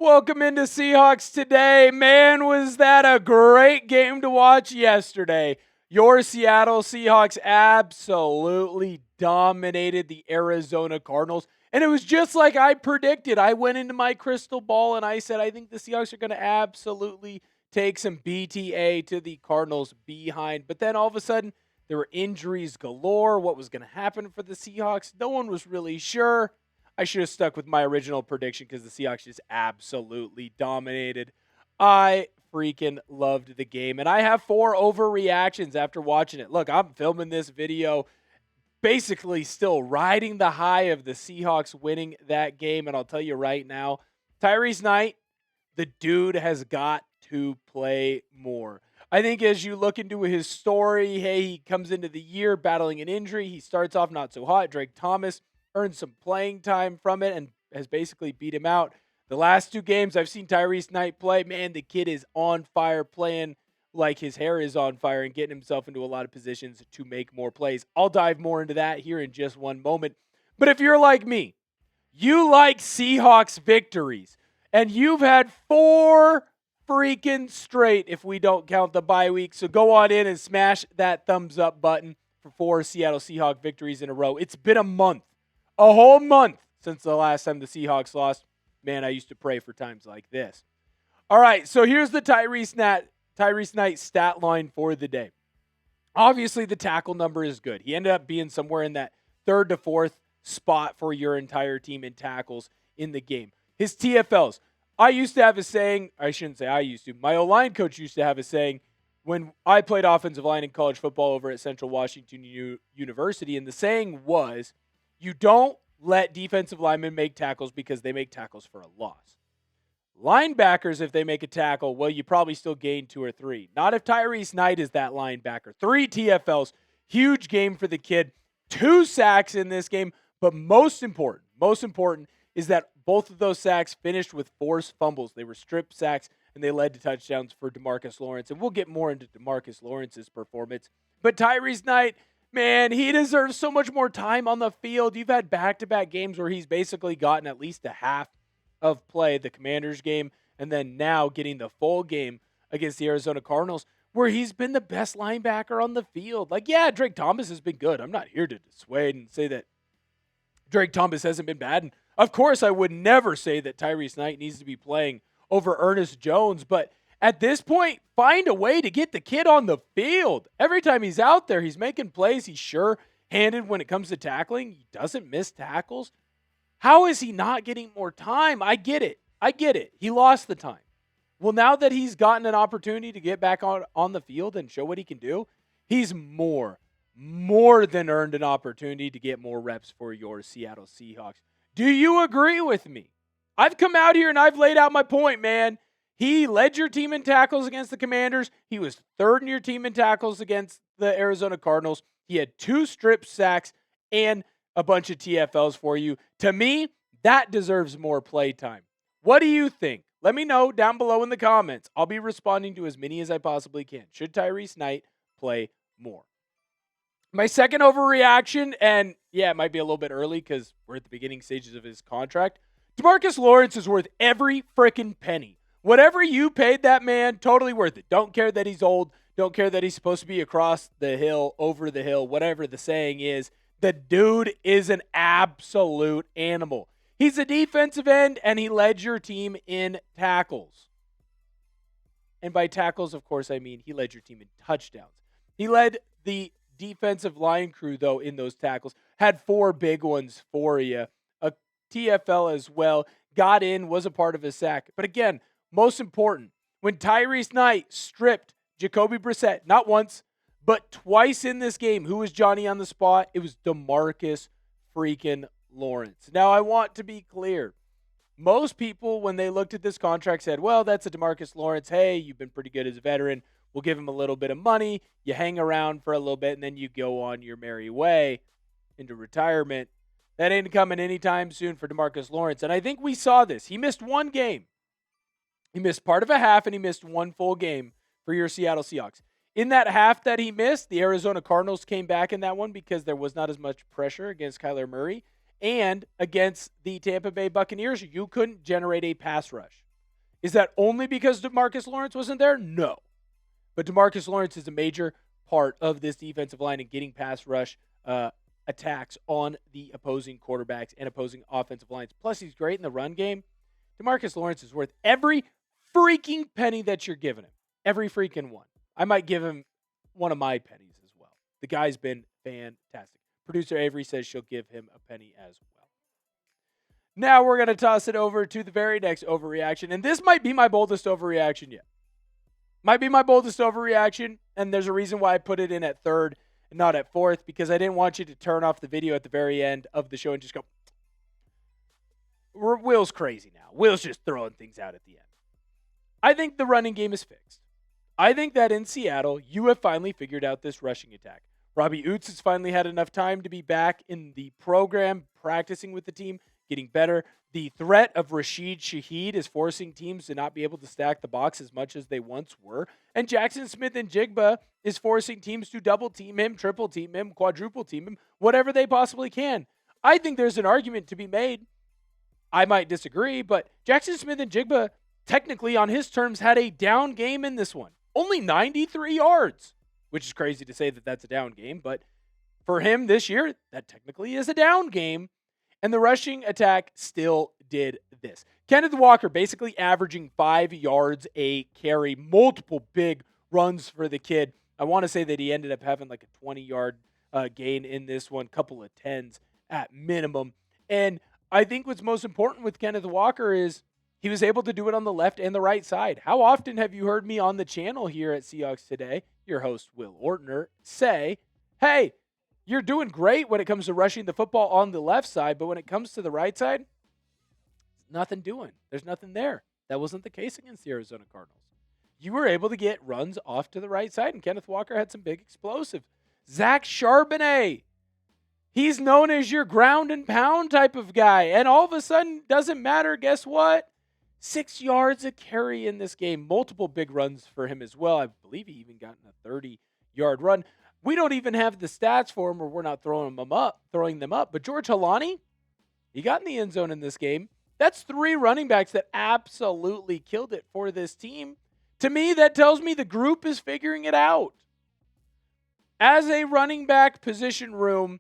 Welcome into Seahawks Today. Man, was that a great game to watch yesterday. Your Seattle Seahawks absolutely dominated the Arizona Cardinals. And it was just like I predicted. I went into my crystal ball and I said, I think the Seahawks are going to absolutely take some BTA to the Cardinals behind. But then all of a sudden, there were injuries galore. What was going to happen for the Seahawks? No one was really sure. I should have stuck with my original prediction because the Seahawks just absolutely dominated. I freaking loved the game. And I have 4 overreactions after watching it. Look, I'm filming this video basically still riding the high of the Seahawks winning that game. And I'll tell you right now, Tyrice Knight, the dude has got to play more. I think as you look into his story, hey, he comes into the year battling an injury. He starts off not so hot. Drake Thomas earned some playing time from it and has basically beat him out. The last 2 games I've seen Tyrice Knight play, man, the kid is on fire, playing like his hair is on fire and getting himself into a lot of positions to make more plays. I'll dive more into that here in just one moment. But if you're like me, you like Seahawks victories, and you've had 4 freaking straight if we don't count the bye week. So go on in and smash that thumbs up button for 4 Seattle Seahawks victories in a row. It's been a month. A whole month since the last time the Seahawks lost. Man, I used to pray for times like this. All right, so here's the Tyrice Knight stat line for the day. Obviously, the tackle number is good. He ended up being somewhere in that 3rd to 4th spot for your entire team in tackles in the game. His TFLs. I used to have a saying, I shouldn't say I used to. My O-line coach used to have a saying when I played offensive line in college football over at Central Washington University, and the saying was, you don't let defensive linemen make tackles because they make tackles for a loss. Linebackers, if they make a tackle, well, you probably still gain 2 or 3. Not if Tyrice Knight is that linebacker. 3 TFLs, huge game for the kid. 2 sacks in this game, but most important is that both of those sacks finished with forced fumbles. They were strip sacks, and they led to touchdowns for DeMarcus Lawrence. And we'll get more into DeMarcus Lawrence's performance. But Tyrice Knight, man, he deserves so much more time on the field. You've had back-to-back games where he's basically gotten at least a half of play, the Commanders game, and then now getting the full game against the Arizona Cardinals, where he's been the best linebacker on the field. Like, yeah, Drake Thomas has been good. I'm not here to dissuade and say that Drake Thomas hasn't been bad. And of course, I would never say that Tyrice Knight needs to be playing over Ernest Jones, but at this point, find a way to get the kid on the field. Every time he's out there, he's making plays. He's sure-handed when it comes to tackling. He doesn't miss tackles. How is he not getting more time? I get it. He lost the time. Well, now that he's gotten an opportunity to get back on the field and show what he can do, he's more than earned an opportunity to get more reps for your Seattle Seahawks. Do you agree with me? I've come out here and I've laid out my point, man. He led your team in tackles against the Commanders. He was 3rd in your team in tackles against the Arizona Cardinals. He had 2 strip sacks and a bunch of TFLs for you. To me, that deserves more play time. What do you think? Let me know down below in the comments. I'll be responding to as many as I possibly can. Should Tyrice Knight play more? My second overreaction, and yeah, it might be a little bit early because we're at the beginning stages of his contract. DeMarcus Lawrence is worth every frickin' penny. Whatever you paid that man, totally worth it. Don't care that he's old. Don't care that he's supposed to be across the hill, over the hill, whatever the saying is. The dude is an absolute animal. He's a defensive end, and he led your team in tackles. And by tackles, of course, I mean he led your team in touchdowns. He led the defensive line crew, though, in those tackles. Had 4 big ones for you. A TFL as well. Got in, was a part of a sack. But again, most important, when Tyrice Knight stripped Jacoby Brissett, not once, but twice in this game, who was Johnny on the spot? It was DeMarcus freaking Lawrence. Now, I want to be clear. Most people, when they looked at this contract, said, well, that's a DeMarcus Lawrence. Hey, you've been pretty good as a veteran. We'll give him a little bit of money. You hang around for a little bit, and then you go on your merry way into retirement. That ain't coming anytime soon for DeMarcus Lawrence. And I think we saw this. He missed 1 game. He missed part of a half, and he missed 1 full game for your Seattle Seahawks. In that half that he missed, the Arizona Cardinals came back in that one because there was not as much pressure against Kyler Murray. And against the Tampa Bay Buccaneers, you couldn't generate a pass rush. Is that only because DeMarcus Lawrence wasn't there? No. But DeMarcus Lawrence is a major part of this defensive line and getting pass rush attacks on the opposing quarterbacks and opposing offensive lines. Plus, he's great in the run game. DeMarcus Lawrence is worth every freaking penny that you're giving him. Every freaking one. I might give him one of my pennies as well. The guy's been fantastic. Producer Avery says she'll give him a penny as well. Now we're going to toss it over to the very next overreaction. And this might be my boldest overreaction yet. Might be my boldest overreaction. And there's a reason why I put it in at third and not at fourth. Because I didn't want you to turn off the video at the very end of the show and just go, Will's crazy now. Will's just throwing things out at the end. I think the running game is fixed. I think that in Seattle, you have finally figured out this rushing attack. Robbie Oots has finally had enough time to be back in the program, practicing with the team, getting better. The threat of Rashid Shaheed is forcing teams to not be able to stack the box as much as they once were. And Jackson Smith-Njigba is forcing teams to double team him, triple team him, quadruple team him, whatever they possibly can. I think there's an argument to be made. I might disagree, but Jackson Smith-Njigba technically on his terms had a down game in this one. Only 93 yards, which is crazy to say that that's a down game, but for him this year, that technically is a down game. And the rushing attack still did this. Kenneth Walker basically averaging 5 yards a carry, multiple big runs for the kid. I want to say that he ended up having like a 20-yard gain in this one, couple of 10s at minimum. And I think what's most important with Kenneth Walker is he was able to do it on the left and the right side. How often have you heard me on the channel here at Seahawks Today, your host Will Ortner, say, hey, you're doing great when it comes to rushing the football on the left side, but when it comes to the right side, nothing doing. There's nothing there. That wasn't the case against the Arizona Cardinals. You were able to get runs off to the right side, and Kenneth Walker had some big explosives. Zach Charbonnet, he's known as your ground and pound type of guy, and all of a sudden, doesn't matter. Guess what? 6 yards a carry in this game. Multiple big runs for him as well. I believe he even got in a 30-yard run. We don't even have the stats for him, or we're not throwing them up. But George Halani, he got in the end zone in this game. That's 3 running backs that absolutely killed it for this team. To me, that tells me the group is figuring it out. As a running back position room,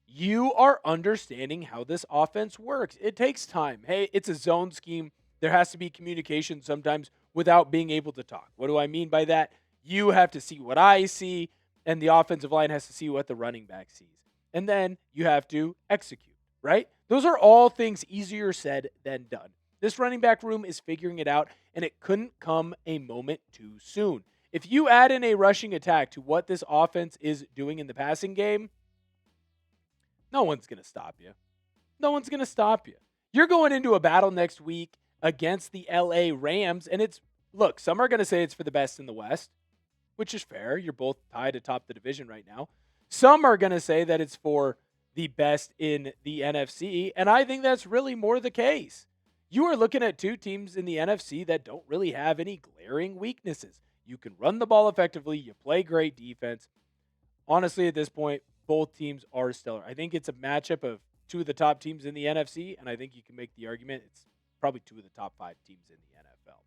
you are understanding how this offense works. It takes time. Hey, it's a zone scheme. There has to be communication sometimes without being able to talk. What do I mean by that? You have to see what I see, and the offensive line has to see what the running back sees. And then you have to execute, right? Those are all things easier said than done. This running back room is figuring it out, and it couldn't come a moment too soon. If you add in a rushing attack to what this offense is doing in the passing game, no one's going to stop you. No one's going to stop you. You're going into a battle next week against the LA Rams, and look, some are going to say it's for the best in the West, which is fair. You're both tied atop the division right now. Some are going to say that it's for the best in the NFC, and I think that's really more the case. You are looking at 2 teams in the NFC that don't really have any glaring weaknesses. You can run the ball effectively. You play great defense. Honestly, at this point, both teams are stellar. I think it's a matchup of 2 of the top teams in the NFC, and I think you can make the argument it's probably 2 of the top 5 teams in the NFL.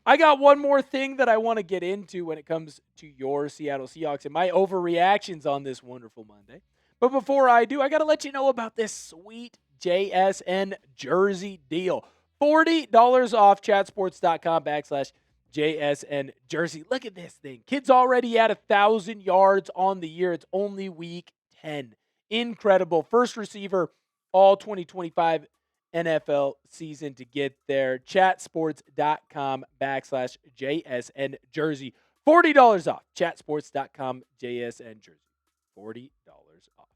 I got one more thing that I want to get into when it comes to your Seattle Seahawks and my overreactions on this wonderful Monday. But before I do, I got to let you know about this sweet JSN jersey deal. $40 off chatsports.com/JSN jersey. Look at this thing. Kid's already at 1,000 yards on the year. It's only week 10. Incredible. First receiver all 2025 NFL season to get there. Chatsports.com/JSN jersey. $40 off. Chatsports.com/JSN jersey. $40 off.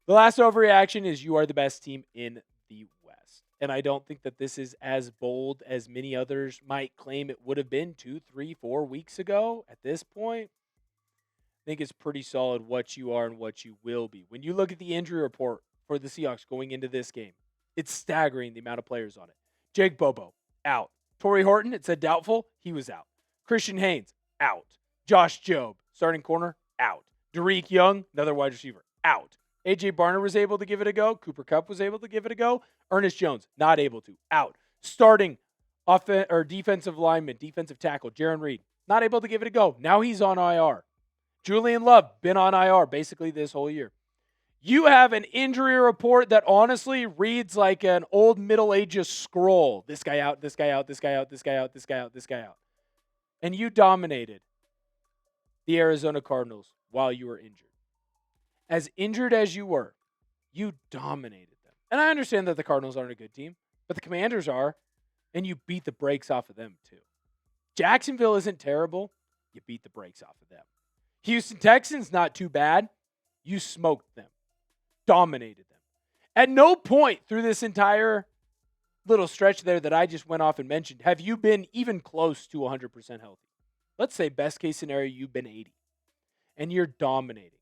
The last overreaction is you are the best team in the West. And I don't think that this is as bold as many others might claim it would have been 2, 3, 4 weeks ago. At this point, I think it's pretty solid what you are and what you will be. When you look at the injury report for the Seahawks going into this game, it's staggering the amount of players on it. Jake Bobo, out. Torrey Horton, it said doubtful. He was out. Christian Haynes, out. Josh Jobe, starting corner, out. Derek Young, another wide receiver, out. A.J. Barner was able to give it a go. Cooper Kupp was able to give it a go. Ernest Jones, not able to, out. starting defensive lineman, defensive tackle, Jaron Reed, not able to give it a go. Now he's on IR. Julian Love, been on IR basically this whole year. You have an injury report that honestly reads like an old Middle Ages scroll. This guy out, this guy out, this guy out, this guy out, this guy out, this guy out. And you dominated the Arizona Cardinals while you were injured. As injured as you were, you dominated them. And I understand that the Cardinals aren't a good team, but the Commanders are, and you beat the brakes off of them too. Jacksonville isn't terrible. You beat the brakes off of them. Houston Texans, not too bad. You smoked them. Dominated them. At no point through this entire little stretch there that I just went off and mentioned have you been even close to 100% healthy. Let's say best case scenario, you've been 80. And you're dominating.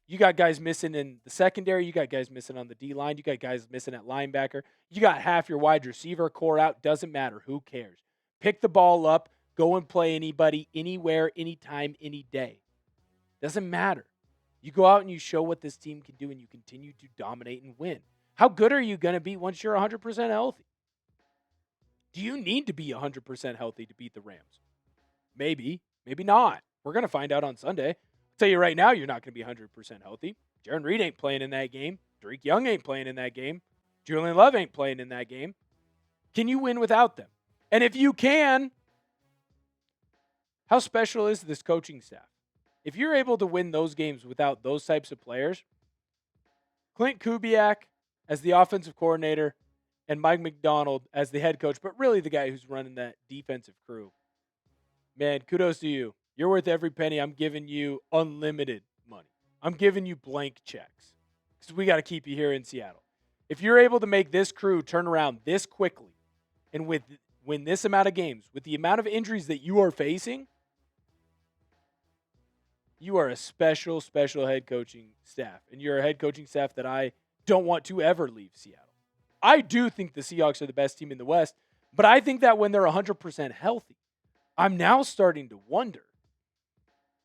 You got guys missing in the secondary. You got guys missing on the D-line. You got guys missing at linebacker. You got half your wide receiver core out. Doesn't matter. Who cares? Pick the ball up. Go and play anybody, anywhere, anytime, any day. Doesn't matter. You go out and you show what this team can do and you continue to dominate and win. How good are you going to be once you're 100% healthy? Do you need to be 100% healthy to beat the Rams? Maybe. Maybe not. We're going to find out on Sunday. I'll tell you right now, you're not going to be 100% healthy. Jaron Reed ain't playing in that game. Drake Young ain't playing in that game. Julian Love ain't playing in that game. Can you win without them? And if you can, how special is this coaching staff? If you're able to win those games without those types of players, Clint Kubiak as the offensive coordinator and Mike Macdonald as the head coach, but really the guy who's running that defensive crew, man, kudos to you. You're worth every penny. I'm giving you unlimited money. I'm giving you blank checks because we got to keep you here in Seattle. If you're able to make this crew turn around this quickly and win this amount of games, with the amount of injuries that you are facing, you are a special, special head coaching staff. And you're a head coaching staff that I don't want to ever leave Seattle. I do think the Seahawks are the best team in the West, but I think that when they're 100% healthy, I'm now starting to wonder,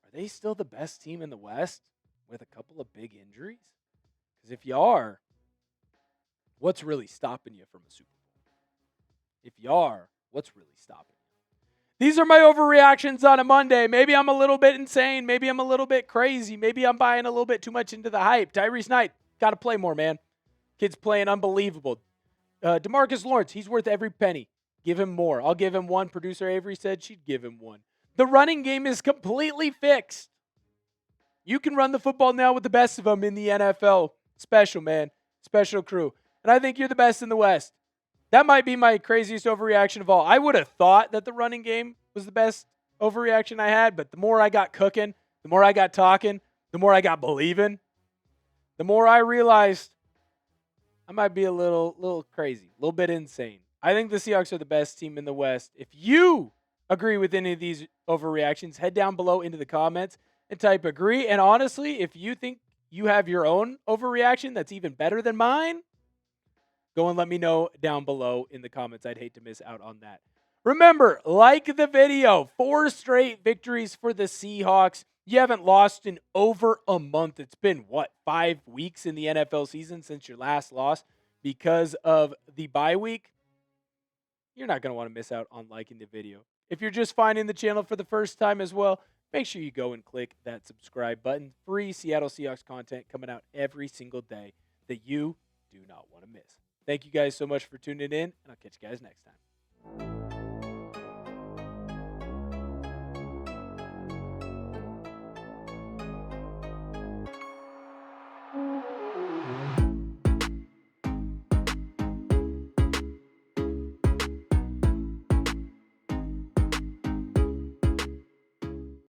are they still the best team in the West with a couple of big injuries? Because if you are, what's really stopping you from a Super Bowl? If you are, what's really stopping you? These are my overreactions on a Monday. Maybe I'm a little bit insane. Maybe I'm a little bit crazy. Maybe I'm buying a little bit too much into the hype. Tyrice Knight, got to play more, man. Kid's playing unbelievable. DeMarcus Lawrence, he's worth every penny. Give him more. I'll give him one. Producer Avery said she'd give him one. The running game is completely fixed. You can run the football now with the best of them in the NFL. Special, man. Special crew. And I think you're the best in the West. That might be my craziest overreaction of all. I would have thought that the running game was the best overreaction I had, but the more I got cooking, the more I got talking, the more I got believing, the more I realized I might be a little crazy, a little bit insane. I think the Seahawks are the best team in the West. If you agree with any of these overreactions, head down below into the comments and type agree. And honestly, if you think you have your own overreaction that's even better than mine, go and let me know down below in the comments. I'd hate to miss out on that. Remember, like the video. 4 straight victories for the Seahawks. You haven't lost in over a month. It's been, 5 weeks in the NFL season since your last loss because of the bye week? You're not going to want to miss out on liking the video. If you're just finding the channel for the first time as well, make sure you go and click that subscribe button. Free Seattle Seahawks content coming out every single day that you do not want to miss. Thank you guys so much for tuning in, and I'll catch you guys next time.